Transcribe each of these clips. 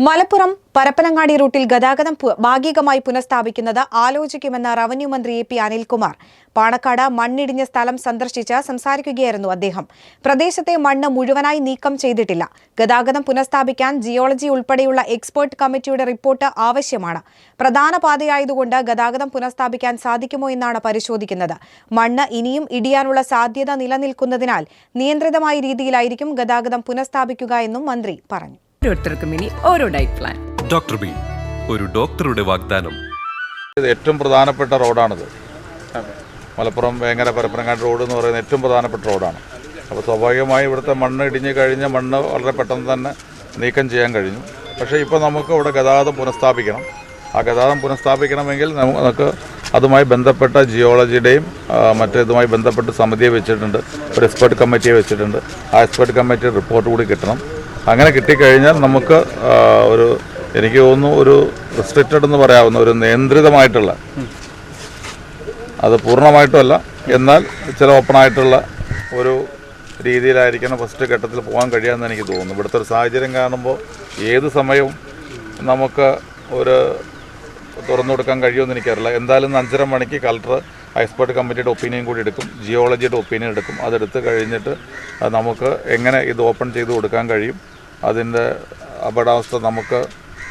മലപ്പുറം പരപ്പനങ്ങാടി റൂട്ടിൽ ഗതാഗതം ഭാഗികമായി പുനഃസ്ഥാപിക്കുന്നത് ആലോചിക്കുമെന്ന് റവന്യൂ മന്ത്രി എ.പി. അനിൽകുമാർ പാണക്കാട് മണ്ണിടിഞ്ഞ സ്ഥലം സന്ദർശിച്ച് സംസാരിക്കുകയായിരുന്നു അദ്ദേഹം. പ്രദേശത്തെ മണ്ണ് മുഴുവനായി നീക്കം ചെയ്തിട്ടില്ല. ഗതാഗതം പുനഃസ്ഥാപിക്കാൻ ജിയോളജി ഉൾപ്പെടെയുള്ള എക്സ്പെർട്ട് കമ്മിറ്റിയുടെ റിപ്പോർട്ട് ആവശ്യമാണ്. പ്രധാന പാതയായതുകൊണ്ട് ഗതാഗതം പുനഃസ്ഥാപിക്കാൻ സാധിക്കുമോ എന്നാണ് പരിശോധിക്കുന്നത്. മണ്ണ് ഇനിയും ഇടിയാനുള്ള സാധ്യത നിലനിൽക്കുന്നതിനാൽ നിയന്ത്രിതമായ രീതിയിലായിരിക്കും ഗതാഗതം പുനഃസ്ഥാപിക്കുക എന്നും മന്ത്രി പറഞ്ഞു. ഓരോരുത്തർക്കും ഇനി ഓരോ ഡയറ്റ് പ്ലാൻ. ഡോക്ടർ ബി, ഒരു ഡോക്ടറുടെ വാഗ്ദാനം. ഏറ്റവും പ്രധാനപ്പെട്ട റോഡാണിത്. മലപ്പുറം വേങ്ങര പരപ്പനങ്ങാടി റോഡ് എന്ന് പറയുന്നത് ഏറ്റവും പ്രധാനപ്പെട്ട റോഡാണ്. അപ്പോൾ സ്വാഭാവികമായി ഇവിടുത്തെ മണ്ണ് ഇടിഞ്ഞ് കഴിഞ്ഞ മണ്ണ് വളരെ പെട്ടെന്ന് തന്നെ നീക്കം ചെയ്യാൻ കഴിഞ്ഞു. പക്ഷേ ഇപ്പോൾ നമുക്ക് ഇവിടെ ഗതാഗതം പുനഃസ്ഥാപിക്കണം. ആ ഗതാഗതം പുനഃസ്ഥാപിക്കണമെങ്കിൽ നമുക്ക് അതുമായി ബന്ധപ്പെട്ട ജിയോളജിയുടെയും മറ്റേതുമായി ബന്ധപ്പെട്ട് സമിതിയെ വെച്ചിട്ടുണ്ട്, ഒരു എക്സ്പെർട്ട് കമ്മിറ്റിയെ വെച്ചിട്ടുണ്ട്. ആ എക്സ്പെർട്ട് കമ്മിറ്റി റിപ്പോർട്ട് കൂടി കിട്ടണം. അങ്ങനെ കിട്ടിക്കഴിഞ്ഞാൽ നമുക്ക് എനിക്ക് തോന്നുന്നു ഒരു റിസ്ട്രിക്റ്റഡ് എന്ന് പറയാവുന്ന ഒരു നിയന്ത്രിതമായിട്ടുള്ള, അത് പൂർണ്ണമായിട്ടുമല്ല എന്നാൽ ചില ഓപ്പണായിട്ടുള്ള ഒരു രീതിയിലായിരിക്കണം ഫസ്റ്റ് ഘട്ടത്തിൽ പോകാൻ കഴിയാമെന്ന് എനിക്ക് തോന്നുന്നു. ഇവിടുത്തെ ഒരു സാഹചര്യം കാണുമ്പോൾ ഏത് സമയവും നമുക്ക് ഒരു തുറന്നു കൊടുക്കാൻ കഴിയുമെന്ന് എനിക്കറിയില്ല. എന്തായാലും 5:30 മണിക്ക് കളക്ടർ എക്സ്പെർട്ട് കമ്മിറ്റിയുടെ ഒപ്പീനിയൻ കൂടി എടുക്കും, ജിയോളജിയുടെ ഒപ്പീനിയൻ എടുക്കും. അതെടുത്ത് കഴിഞ്ഞിട്ട് നമുക്ക് എങ്ങനെ ഇത് ഓപ്പൺ ചെയ്ത് കൊടുക്കാൻ കഴിയും, അതിൻ്റെ അപകടാവസ്ഥ നമുക്ക്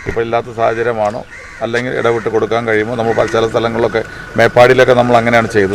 ഇപ്പോൾ ഇല്ലാത്ത സാഹചര്യമാണോ അല്ലെങ്കിൽ ഇടവിട്ട് കൊടുക്കാൻ കഴിയുമോ. നമ്മൾ ചില സ്ഥലങ്ങളിലൊക്കെ മേപ്പാടിയിലൊക്കെ നമ്മൾ അങ്ങനെയാണ് ചെയ്തത്.